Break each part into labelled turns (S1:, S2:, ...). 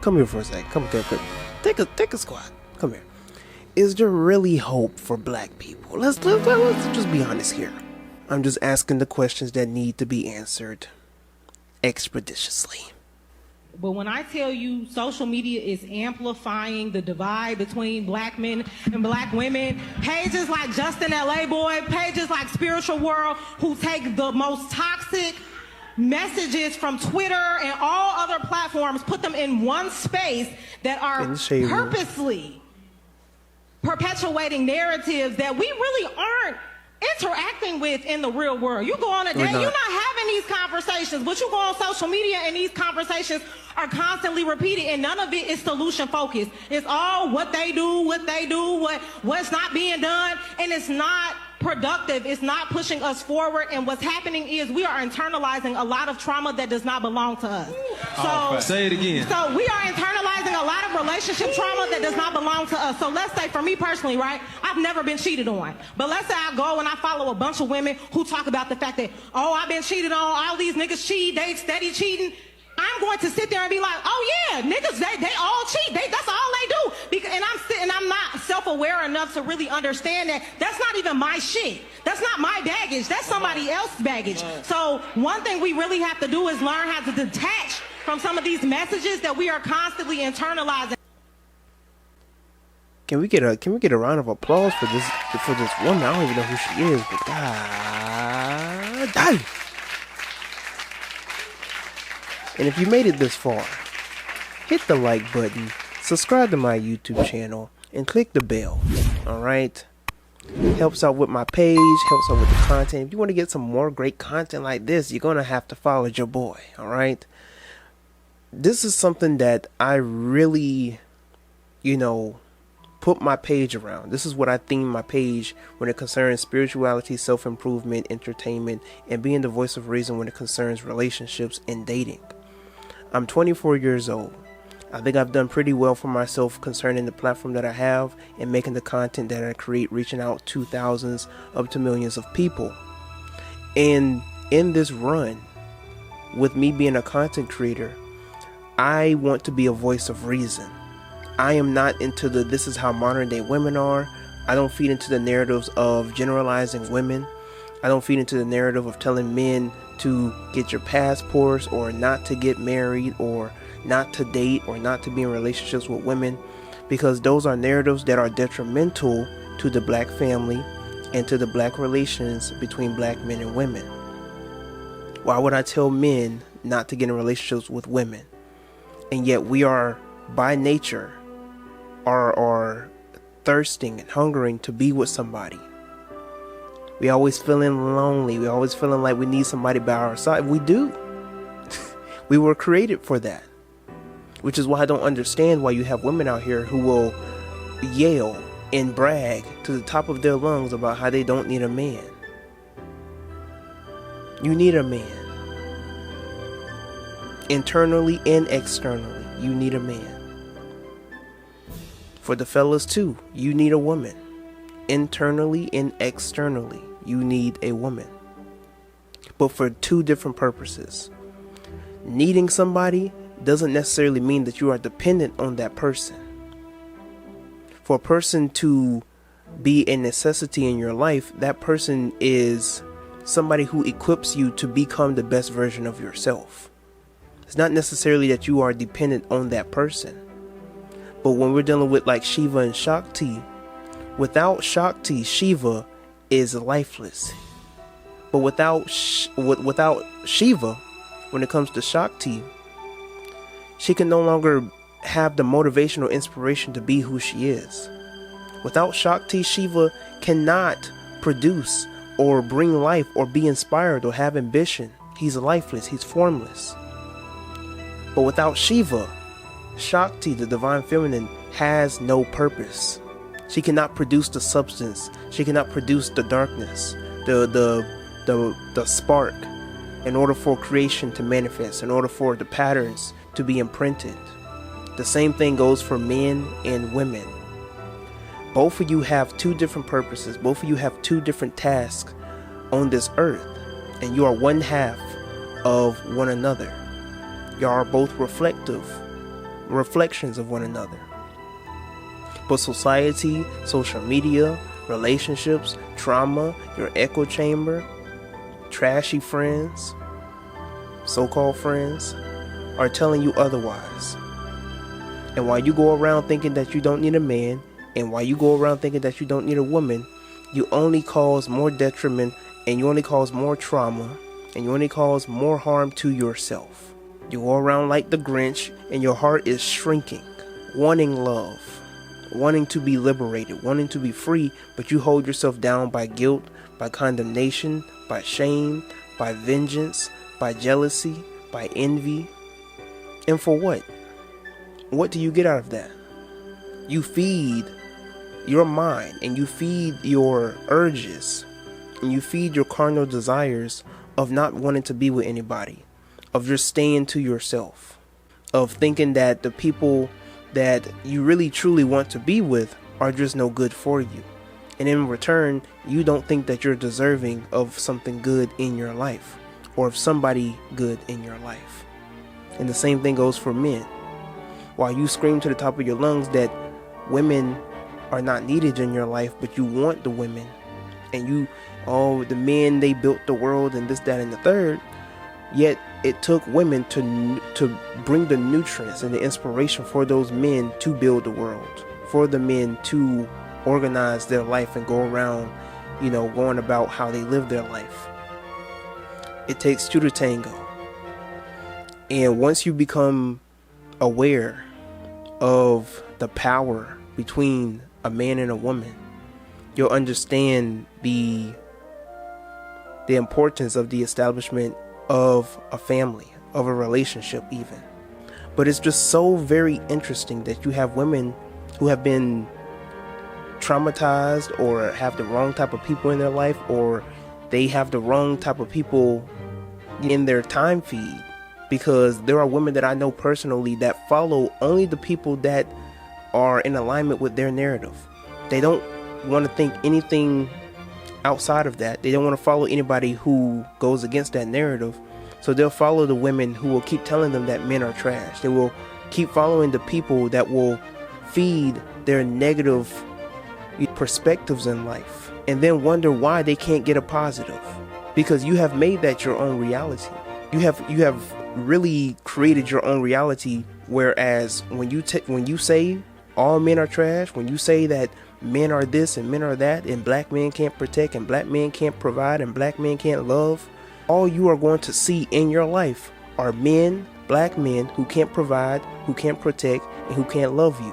S1: Come here for a second. Come here. Take a squat. Come here. Is there really hope for black people? Let's just be honest here. I'm just asking the questions that need to be answered expeditiously.
S2: But when I tell you social media is amplifying the divide between black men and black women, pages like Justin LA Boy, pages like Spiritual World, who take the most toxic messages from Twitter and all other platforms, put them in one space that are purposely perpetuating narratives that we really aren't interacting with in the real world. You go on a day, you're not having these conversations, but you go on social media and these conversations are constantly repeated, and none of it is solution focused. It's all what they do, what's not being done, and it's not productive. It's not pushing us forward, and what's happening is we are internalizing a lot of trauma that does not belong to us. So
S3: say it again.
S2: So we are internalizing a lot of relationship trauma that does not belong to us. So let's say for me personally, right, I've never been cheated on, but let's say I go and I follow a bunch of women who talk about the fact that, oh, I've been cheated on, all these niggas cheat, they steady cheating. I'm going to sit there and be like, oh yeah, niggas, they all cheat. That's all they do. And I'm not self-aware enough to really understand that that's not even my shit. That's not my baggage. That's somebody else's baggage. So one thing we really have to do is learn how to detach from some of these messages that we are constantly internalizing.
S1: Can we get a round of applause for this woman? I don't even know who she is, but God damn. And if you made it this far, hit the like button, subscribe to my YouTube channel, and click the bell. Alright? Helps out with my page, helps out with the content. If you want to get some more great content like this, you're going to have to follow your boy. Alright? This is something that I really, put my page around. This is what I theme my page when it concerns spirituality, self-improvement, entertainment, and being the voice of reason when it concerns relationships and dating. I'm 24 years old. I think I've done pretty well for myself concerning the platform that I have and making the content that I create, reaching out to thousands up to millions of people. And in this run, with me being a content creator, I want to be a voice of reason. I am not into this is how modern day women are. I don't feed into the narratives of generalizing women. I don't feed into the narrative of telling men to get your passports or not to get married or not to date or not to be in relationships with women, because those are narratives that are detrimental to the black family and to the black relations between black men and women. Why would I tell men not to get in relationships with women? And yet we are by nature are thirsting and hungering to be with somebody. We always feeling lonely. We always feeling like we need somebody by our side. We do. We were created for that. Which is why I don't understand why you have women out here who will yell and brag to the top of their lungs about how they don't need a man. You need a man. Internally and externally, you need a man. For the fellas too, you need a woman. Internally and externally, you need a woman. But for two different purposes. Needing somebody doesn't necessarily mean that you are dependent on that person. For a person to be a necessity in your life, that person is somebody who equips you to become the best version of yourself. It's not necessarily that you are dependent on that person. But when we're dealing with like Shiva and Shakti, without Shakti, Shiva is lifeless. But without Shiva, when it comes to Shakti, she can no longer have the motivation or inspiration to be who she is. Without Shakti, Shiva cannot produce or bring life or be inspired or have ambition. He's lifeless, he's formless. But without Shiva, Shakti, the divine feminine, has no purpose. She cannot produce the substance. She cannot produce the darkness, the spark, in order for creation to manifest, in order for the patterns to be imprinted. The same thing goes for men and women. Both of you have two different purposes. Both of you have two different tasks on this earth, and you are one half of one another. You are both reflective. reflections of one another. But society, social media, relationships, trauma, your echo chamber, trashy friends, so-called friends, are telling you otherwise. And while you go around thinking that you don't need a man, and while you go around thinking that you don't need a woman, you only cause more detriment, and you only cause more trauma, and you only cause more harm to yourself. You go around like the Grinch, and your heart is shrinking, wanting love, wanting to be liberated, wanting to be free, but you hold yourself down by guilt, by condemnation, by shame, by vengeance, by jealousy, by envy. And for what? What do you get out of that? You feed your mind, and you feed your urges, and you feed your carnal desires of not wanting to be with anybody, of just staying to yourself, of thinking that the people that you really truly want to be with are just no good for you. And in return, you don't think that you're deserving of something good in your life, or of somebody good in your life. And the same thing goes for men. While you scream to the top of your lungs that women are not needed in your life, but you want the women, and the men, they built the world, and this, that, and the third, yet it took women to bring the nutrients and the inspiration for those men to build the world, for the men to organize their life and go around, going about how they live their life. It takes two to tango. And once you become aware of the power between a man and a woman, you'll understand the importance of the establishment of a family, of a relationship even. But it's just so very interesting that you have women who have been traumatized, or have the wrong type of people in their life, or they have the wrong type of people in their time feed, because there are women that I know personally that follow only the people that are in alignment with their narrative. They don't want to think anything outside of that. They don't want to follow anybody who goes against that narrative. So they'll follow the women who will keep telling them that men are trash. They will keep following the people that will feed their negative perspectives in life, and then wonder why they can't get a positive, because you have made that your own reality. You have really created your own reality. Whereas when you say all men are trash, when you say that men are this and men are that, and black men can't protect, and black men can't provide, and black men can't love, all you are going to see in your life are men, black men, who can't provide, who can't protect, and who can't love you.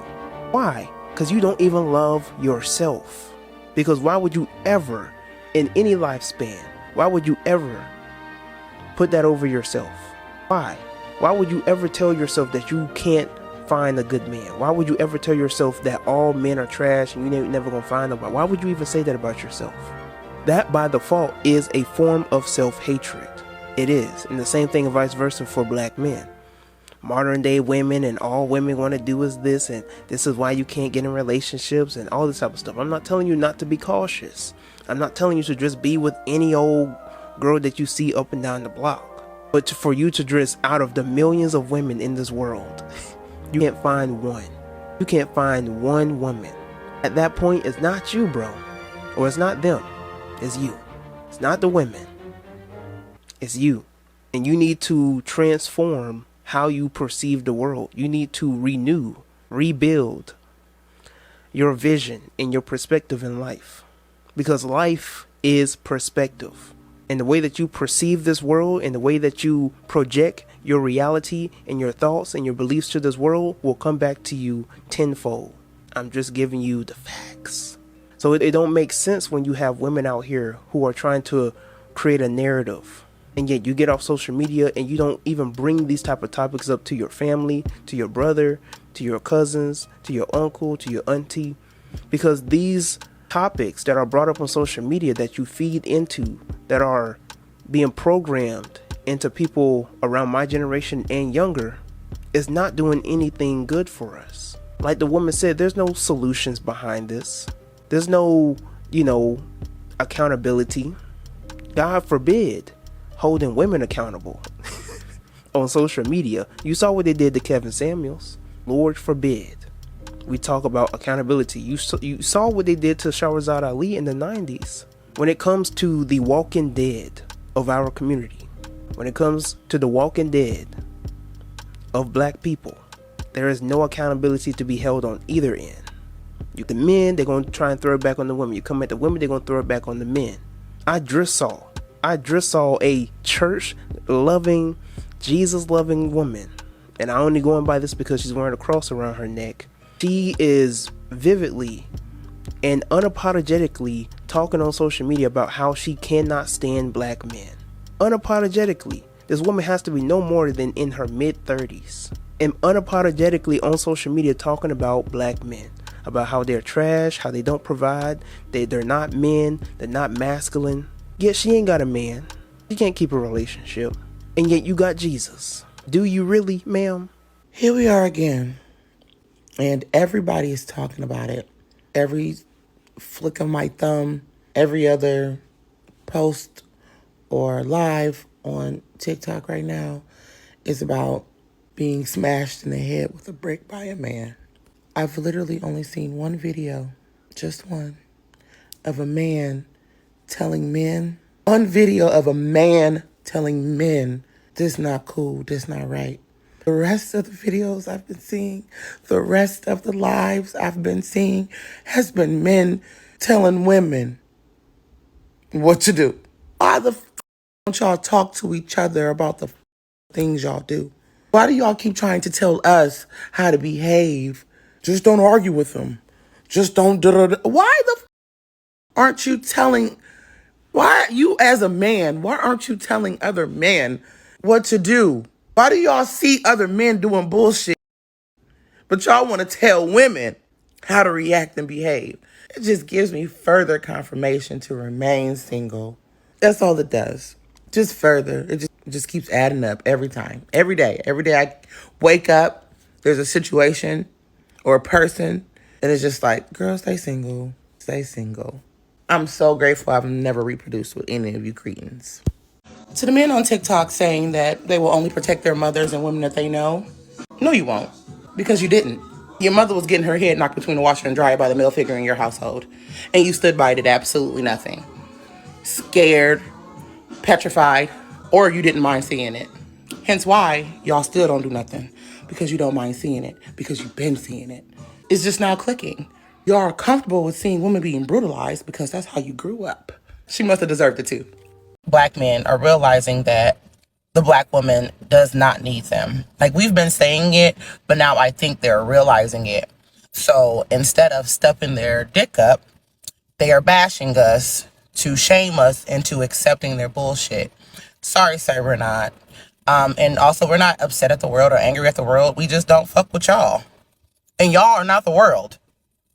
S1: Why? Because you don't even love yourself. Because why would you ever, in any lifespan, why would you ever put that over yourself? Why? Why would you ever tell yourself that you can't find a good man? Why would you ever tell yourself that all men are trash and you're never gonna find nobody? Why would you even say that about yourself? That by default is a form of self-hatred. It is. And the same thing vice versa for black men. Modern day women, and all women want to do is this, and this is why you can't get in relationships, and all this type of stuff. I'm not telling you not to be cautious. I'm not telling you to just be with any old girl that you see up and down the block. But for you to just, out of the millions of women in this world, you can't find one. You can't find one woman. At that point, it's not you, bro. Or it's not them. It's you. It's not the women. It's you. And you need to transform how you perceive the world. You need to renew, rebuild your vision and your perspective in life. Because life is perspective. And the way that you perceive this world, and the way that you project your reality and your thoughts and your beliefs to this world, will come back to you tenfold. I'm just giving you the facts. So it don't make sense when you have women out here who are trying to create a narrative, and yet you get off social media and you don't even bring these type of topics up to your family, to your brother, to your cousins, to your uncle, to your auntie, because these topics that are brought up on social media that you feed into, that are being programmed into people around my generation and younger, is not doing anything good for us. Like the woman said, there's no solutions behind this. There's no, accountability. God forbid holding women accountable on social media. You saw what they did to Kevin Samuels. Lord forbid we talk about accountability. You saw what they did to Shahrazad Ali in the 90s. When it comes to the walking dead of our community, when it comes to the walking dead of black people, there is no accountability to be held on either end. The men, they're going to try and throw it back on the women. You come at the women, they're going to throw it back on the men. I just saw a church-loving, Jesus-loving woman, and I'm only going by this because she's wearing a cross around her neck. She is vividly and unapologetically talking on social media about how she cannot stand black men. Unapologetically. This woman has to be no more than in her mid-30s. And unapologetically on social media talking about black men. About how they're trash, how they don't provide, they're not men, they're not masculine. Yet she ain't got a man. She can't keep a relationship. And yet you got Jesus. Do you really, ma'am?
S3: Here we are again. And everybody is talking about it. Every flick of my thumb, every other post or live on TikTok right now is about being smashed in the head with a brick by a man. I've literally only seen one video, just one, of a man telling men, one video of a man telling men, this not cool, this not right. The rest of the videos I've been seeing, the rest of the lives I've been seeing has been men telling women what to do. Why the don't y'all talk to each other about the things y'all do? Why do y'all keep trying to tell us how to behave? Just don't argue with them. Just don't Why the aren't you telling, why you as a man, why aren't you telling other men what to do? Why do y'all see other men doing bullshit, but y'all want to tell women how to react and behave? It just gives me further confirmation to remain single. That's all it does. Just further. It just keeps adding up every time. Every day. Every day I wake up, there's a situation or a person, and it's just like, girl, stay single. Stay single. I'm so grateful I've never reproduced with any of you cretins. To the men on TikTok saying that they will only protect their mothers and women that they know, no, you won't, because you didn't. Your mother was getting her head knocked between the washer and dryer by the male figure in your household, and you stood by it, did absolutely nothing. Scared, petrified, or you didn't mind seeing it. Hence why y'all still don't do nothing, because you don't mind seeing it, because you've been seeing it. It's just now clicking. Y'all are comfortable with seeing women being brutalized because that's how you grew up. She must have deserved it too. Black men are realizing that the black woman does not need them. Like, we've been saying it, but now I think they're realizing it. So instead of stepping their dick up, they are bashing us to shame us into accepting their bullshit. Sorry, sir, we're not. And also, we're not upset at the world or angry at the world. We just don't fuck with y'all. And y'all are not the world.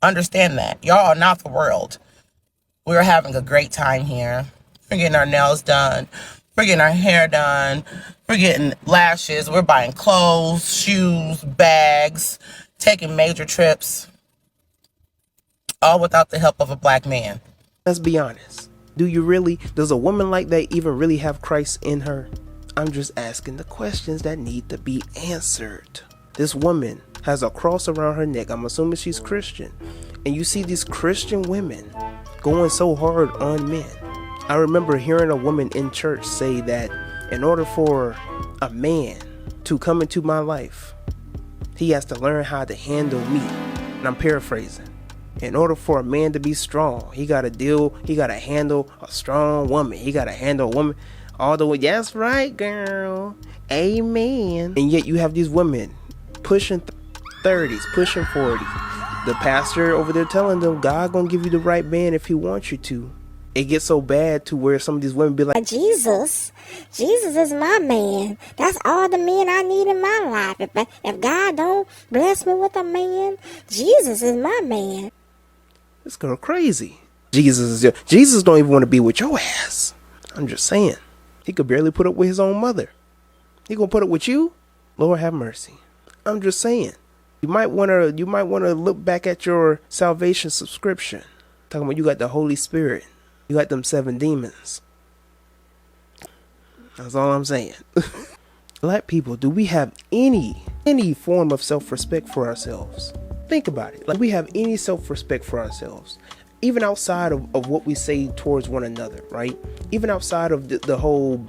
S3: Understand that. Y'all are not the world. We're having a great time here. We're getting our nails done. We're getting our hair done. We're getting lashes. We're buying clothes, shoes, bags, taking major trips. All without the help of a black man.
S1: Let's be honest. Do you really? Does a woman like that even really have Christ in her? I'm just asking the questions that need to be answered. This woman has a cross around her neck. I'm assuming she's Christian. And you see these Christian women going so hard on men. I remember hearing a woman in church say that in order for a man to come into my life, he has to learn how to handle me. And I'm paraphrasing. In order for a man to be strong, he got to handle a strong woman. He got to handle a woman all the way. That's right, girl. Amen. And yet you have these women pushing 30s, pushing 40. The pastor over there telling them, God gonna give you the right man if he wants you to. It gets so bad to where some of these women be like,
S4: Jesus is my man. That's all the men I need in my life. If God don't bless me with a man, Jesus is my man.
S1: This girl crazy. Jesus don't even want to be with your ass. I'm just saying. He could barely put up with his own mother. He gonna put up with you? Lord have mercy. I'm just saying. You might wanna look back at your salvation subscription. Talking about you got the Holy Spirit. You got them 7 demons. That's all I'm saying. Black people, do we have any form of self-respect for ourselves? Think about it. Like, we have any self-respect for ourselves, even outside of what we say towards one another, right? Even outside of the whole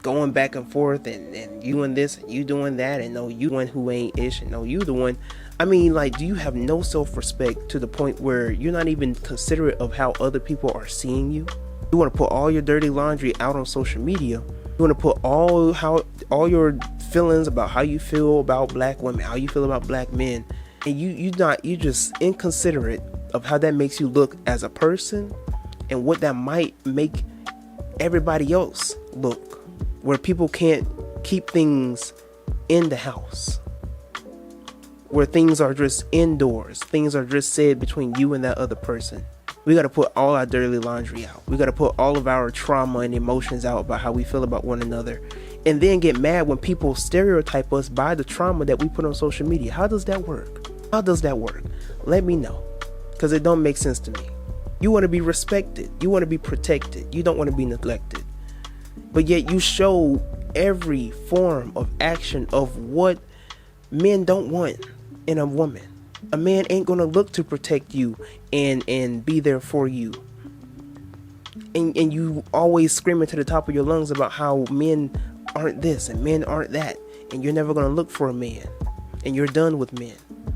S1: going back and forth and you doing this and you doing that, and no, you one who ain't ish, and no, you the one. I mean, like, do you have no self-respect to the point where you're not even considerate of how other people are seeing you? You want to put all your dirty laundry out on social media. You want to put all your feelings about how you feel about black women, how you feel about black men, and you're just inconsiderate of how that makes you look as a person and what that might make everybody else look, where people can't keep things in the house, where things are just indoors, things are just said between you and that other person. We got to put all our dirty laundry out. We got to put all of our trauma and emotions out about how we feel about one another, and then get mad when people stereotype us by the trauma that we put on social media. How does that work? How does that work? Let me know, because it don't make sense to me. You want to be respected. You want to be protected. You don't want to be neglected. But yet you show every form of action of what men don't want in a woman. A man ain't going to look to protect you and be there for you. And you always screaming to the top of your lungs about how men aren't this and men aren't that. And you're never going to look for a man. And you're done with men.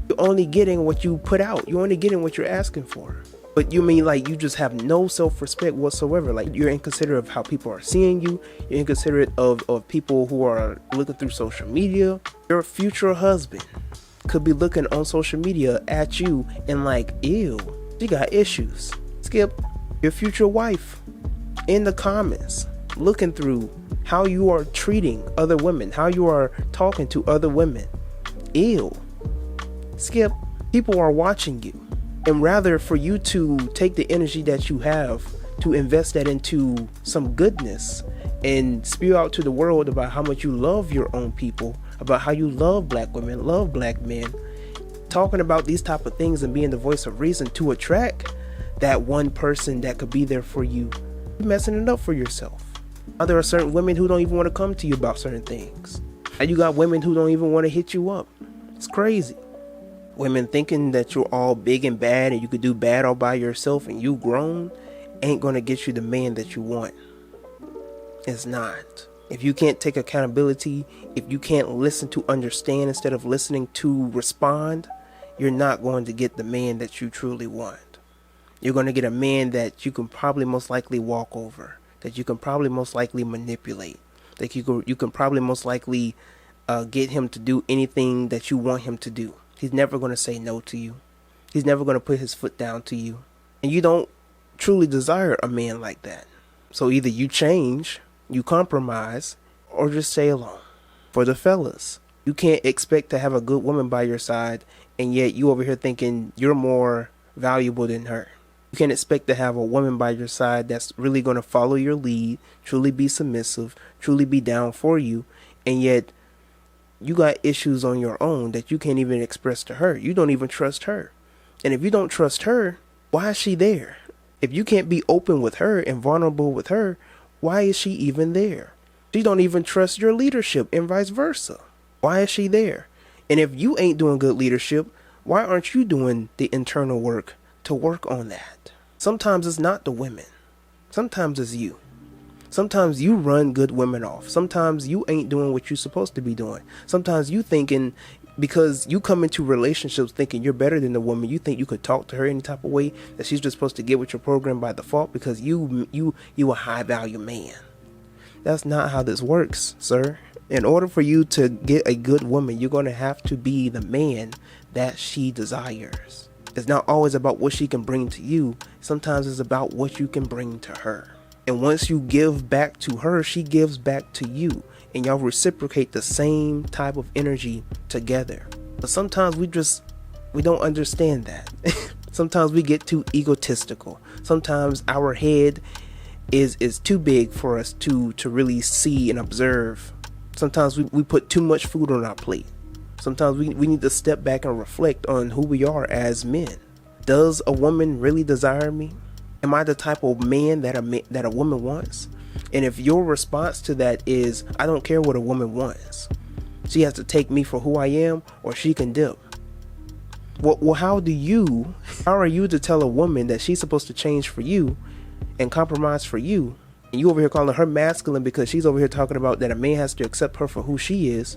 S1: You're only getting what you put out. You're only getting what you're asking for. But you mean like you just have no self-respect whatsoever? Like, you're inconsiderate of how people are seeing you. You're inconsiderate of people who are looking through social media. Your future husband could be looking on social media at you and like, ew, she got issues. Skip. Your future wife in the comments looking through how you are treating other women, how you are talking to other women. Ew. Skip. People are watching you. And rather for you to take the energy that you have to invest that into some goodness and spew out to the world about how much you love your own people, about how you love black women, love black men, talking about these type of things and being the voice of reason to attract that one person that could be there for you, you're messing it up for yourself. Now, there are certain women who don't even want to come to you about certain things. And you got women who don't even want to hit you up. It's crazy. Women thinking that you're all big and bad and you could do bad all by yourself and you grown ain't going to get you the man that you want. It's not. If you can't take accountability, if you can't listen to understand instead of listening to respond, you're not going to get the man that you truly want. You're going to get a man that you can probably most likely walk over, that you can probably most likely manipulate, that you can probably most likely get him to do anything that you want him to do. He's never going to say no to you. He's never going to put his foot down to you. And you don't truly desire a man like that. So either you change, you compromise, or just stay alone. For the fellas, you can't expect to have a good woman by your side, and yet you over here thinking you're more valuable than her. You can't expect to have a woman by your side that's really going to follow your lead, truly be submissive, truly be down for you, and yet you got issues on your own that you can't even express to her. You don't even trust her. And if you don't trust her, why is she there? If you can't be open with her and vulnerable with her, why is she even there? She don't even trust your leadership and vice versa. Why is she there? And if you ain't doing good leadership, why aren't you doing the internal work to work on that? Sometimes it's not the women. Sometimes it's you. Sometimes you run good women off. Sometimes you ain't doing what you're supposed to be doing. Sometimes you thinking, because you come into relationships thinking you're better than the woman, you think you could talk to her any type of way, that she's just supposed to get with your program by default because you a high value man. That's not how this works, sir. In order for you to get a good woman, you're going to have to be the man that she desires. It's not always about what she can bring to you. Sometimes it's about what you can bring to her. And once you give back to her, she gives back to you. And y'all reciprocate the same type of energy together. But sometimes we don't understand that. Sometimes we get too egotistical. Sometimes our head is too big for us to really see and observe. Sometimes we put too much food on our plate. Sometimes we need to step back and reflect on who we are as men. Does a woman really desire me? Am I the type of man that a woman wants? And if your response to that is, I don't care what a woman wants, she has to take me for who I am, or she can dip. Well, how are you to tell a woman that she's supposed to change for you and compromise for you, and you over here calling her masculine because she's over here talking about that a man has to accept her for who she is,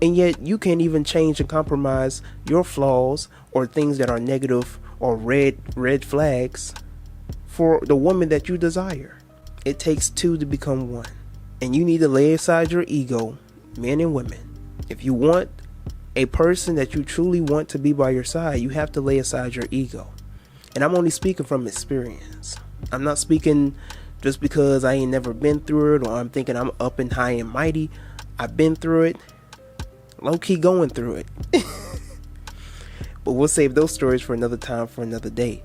S1: and yet you can't even change and compromise your flaws or things that are negative or red flags for the woman that you desire. It takes two to become one, and you need to lay aside your ego, men and women. If you want a person that you truly want to be by your side, you have to lay aside your ego. And I'm only speaking from experience. I'm not speaking just because I ain't never been through it, or I'm thinking I'm up and high and mighty. I've been through it, low-key going through it. But we'll save those stories for another time, for another day.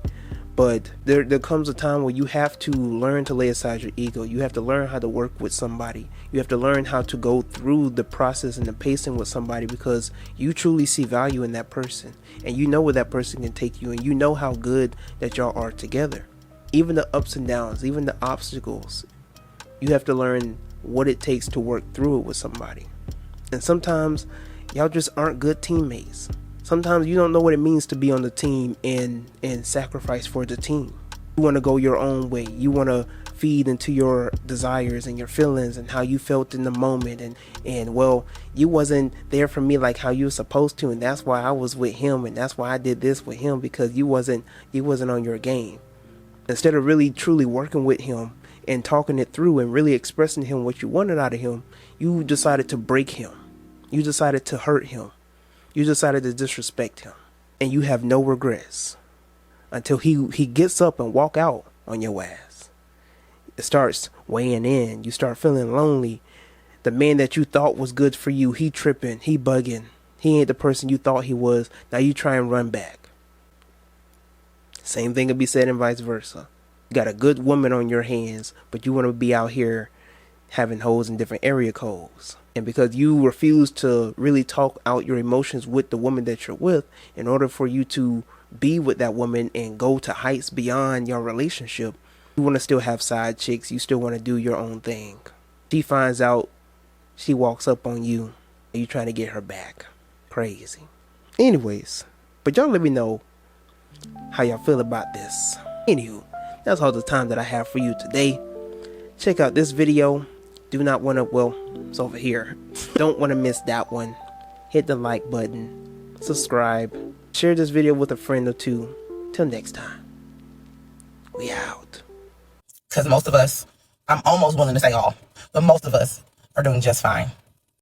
S1: But there comes a time where you have to learn to lay aside your ego. You have to learn how to work with somebody. You have to learn how to go through the process and the pacing with somebody, because you truly see value in that person, and you know where that person can take you, and you know how good that y'all are together. Even the ups and downs, even the obstacles, you have to learn what it takes to work through it with somebody. And sometimes y'all just aren't good teammates. Sometimes you don't know what it means to be on the team and sacrifice for the team. You want to go your own way. You want to feed into your desires and your feelings and how you felt in the moment. And well, you wasn't there for me like how you were supposed to. And that's why I was with him. And that's why I did this with him, because you wasn't on your game. Instead of really truly working with him and talking it through and really expressing to him what you wanted out of him, you decided to break him. You decided to hurt him. You decided to disrespect him, and you have no regrets until he gets up and walk out on your ass. It starts weighing in. You start feeling lonely. The man that you thought was good for you, he tripping, he bugging. He ain't the person you thought he was. Now you try and run back. Same thing could be said and vice versa. You got a good woman on your hands, but you want to be out here having hoes in different area codes. And because you refuse to really talk out your emotions with the woman that you're with, in order for you to be with that woman and go to heights beyond your relationship, you want to still have side chicks. You still want to do your own thing. She finds out, she walks up on you, and you trying to get her back. Crazy. Anyways, but y'all let me know how y'all feel about this. Anywho, that's all the time that I have for you today. Check out this video. Do not want to, well, it's over here. Don't want to miss that one. Hit the like button. Subscribe. Share this video with a friend or two. Till next time. We out.
S3: Because most of us, I'm almost willing to say all, but most of us are doing just fine.